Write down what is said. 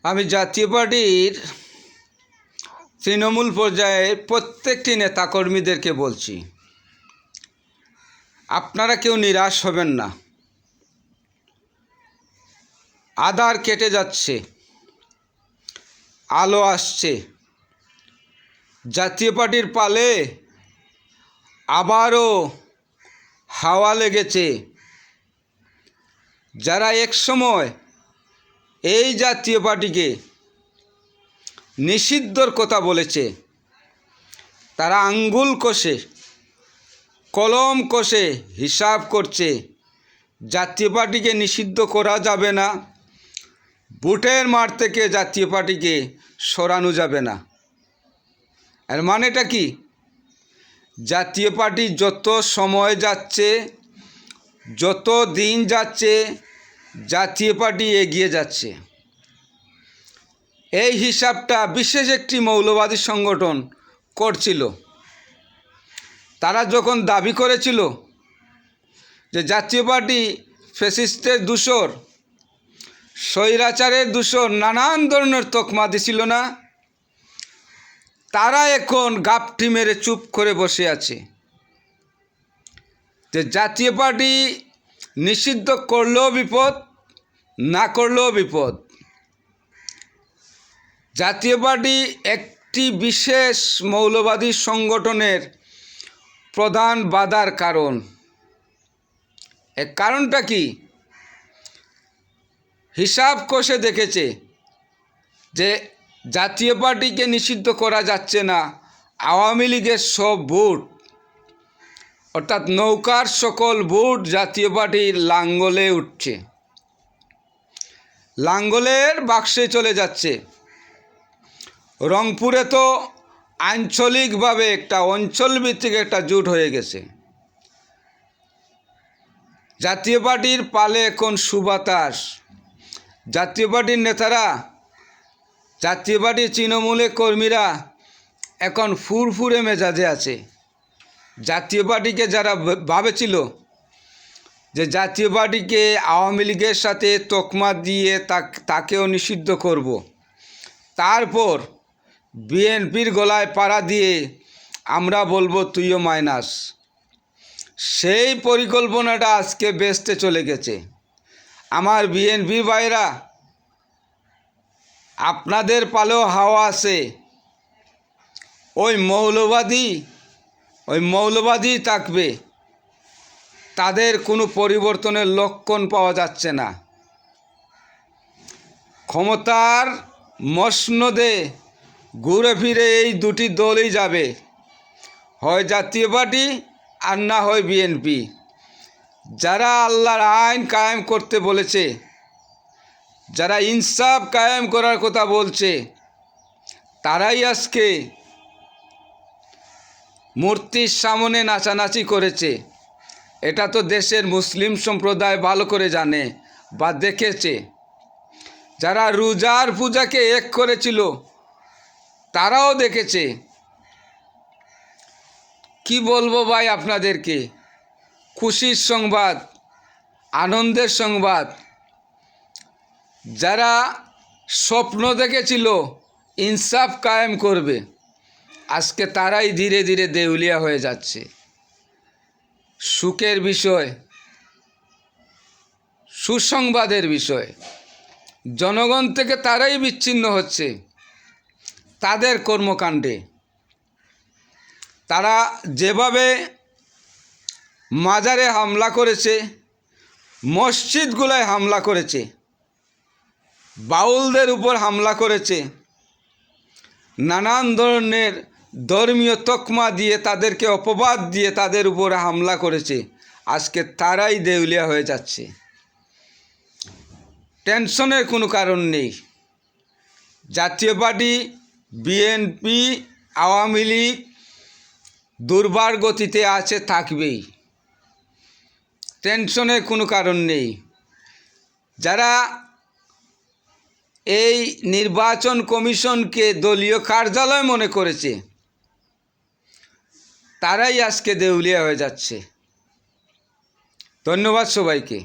আমি জাতীয় পার্টির তৃণমূল পর্যায়ে প্রত্যেকটি নেতাকর্মীদেরকে বলছি, আপনারা কেউ নিরাশ হবেন না। আঁধার কেটে যাচ্ছে, আলো আসছে। জাতীয় পার্টির পালে আবারও হাওয়া লেগেছে। যারা একসময় এই জাতীয় পার্টিকে নিষিদ্ধর কথা বলেছে, তারা আঙ্গুল কষে কলম কষে হিসাব করছে জাতীয় পার্টিকে নিষিদ্ধ করা যাবে না, ভোটের মাঠ থেকে জাতীয় পার্টিকে সরানো যাবে না। এর মানেটা কি? জাতীয় পার্টি যত সময় যাচ্ছে, যত দিন যাচ্ছে, জাতীয় পার্টি এগিয়ে যাচ্ছে। এই হিসাবটা বিশেষ একটি মৌলবাদী সংগঠন করছিল। তারা যখন দাবি করেছিল যে জাতীয় পার্টি ফ্যাসিস্টের দূষর, স্বৈরাচারের দূষর, নানান ধরনের তকমা দিছিল না, তারা এখন গাপটি মেরে চুপ করে বসে আছে যে জাতীয় পার্টি নিষিদ্ধ করলেও বিপদ, না করলেও বিপদ। জাতীয় পার্টি একটি বিশেষ মৌলবাদী সংগঠনের প্রধান বাধার কারণ। এর কারণটা কি? হিসাব কষে দেখেছে যে জাতীয় পার্টিকে নিষিদ্ধ করা যাচ্ছে না, আওয়ামী লীগের সব ভোট, অর্থাৎ নৌকার সকল ভোট জাতীয় পার্টির লাঙ্গলে উঠছে, লাঙ্গলের বাক্সে চলে যাচ্ছে। রংপুরে তো আঞ্চলিকভাবে একটা অঞ্চলভিত্তিক একটা জোট হয়ে গেছে। জাতীয় পার্টির পালে এখন সুবাতাস। জাতীয় পার্টির নেতারা, জাতীয় পার্টির তৃণমূলের কর্মীরা এখন ফুরফুরে মেজাজে আছে। জাতীয় পার্টিকে যারা ভাবেছিল যে জাতীয় পার্টিকে আওয়ামী লীগের সাথে তকমা দিয়ে তাকেও নিষিদ্ধ করব, তারপর বিএনপির গলায় পাড়া দিয়ে আমরা বলবো তুইও মাইনাস, সেই পরিকল্পনাটা আজকে বেস্টে চলে গেছে। আমার বিএনপি ভাইরা, আপনাদের পালেও হাওয়া আছে। ওই মৌলবাদী থাকবে, তাদের কোনো পরিবর্তনের লক্ষণ পাওয়া যাচ্ছে না। ক্ষমতার মসনদে ঘুরে ফিরে এই দুটি দলই যাবে, হয় জাতীয় পার্টি আর না হয় বিএনপি। যারা আল্লাহর আইন কায়েম করতে বলেছে, যারা ইনসাফ কায়েম করার কথা বলছে, তারাই আজকে মূর্তির সামনে নাচানাচি করেছে। এটা তো দেশের মুসলিম সম্প্রদায় ভালো করে জানে বা দেখেছে। যারা রোজার পূজাকে এক করেছিল, তারাও দেখেছে। কি বলবো ভাই আপনাদেরকে, খুশির সংবাদ, আনন্দের সংবাদ। যারা স্বপ্ন দেখেছিল ইনসাফ কায়েম করবে, আজকে তারাই ধীরে ধীরে দেউলিয়া হয়ে যাচ্ছে। সুখের বিষয়, সুসংবাদের বিষয়, জনগণ থেকে তারাই বিচ্ছিন্ন হচ্ছে তাদের কর্মকাণ্ডে। তারা যেভাবে মাজারে হামলা করেছে, মসজিদগুলোয় হামলা করেছে, বাউলদের উপর হামলা করেছে, নানান ধরনের ধর্মীয় তকমা দিয়ে তাদেরকে অপবাদ দিয়ে তাদের উপর হামলা করেছে, আজকে তারাই দেউলিয়া হয়ে যাচ্ছে। টেনশনের কোনো কারণ নেই। জাতীয় পার্টি, বিএনপি, আওয়ামী লীগ দুর্বার গতিতে আছে, থাকবেই। টেনশনের কোনো কারণ নেই। যারা এই নির্বাচন কমিশনকে দলীয় কার্যালয় মনে করেছে, তারাই আজকে দেউলিয়া হয়ে যাচ্ছে। ধন্যবাদ সবাইকে।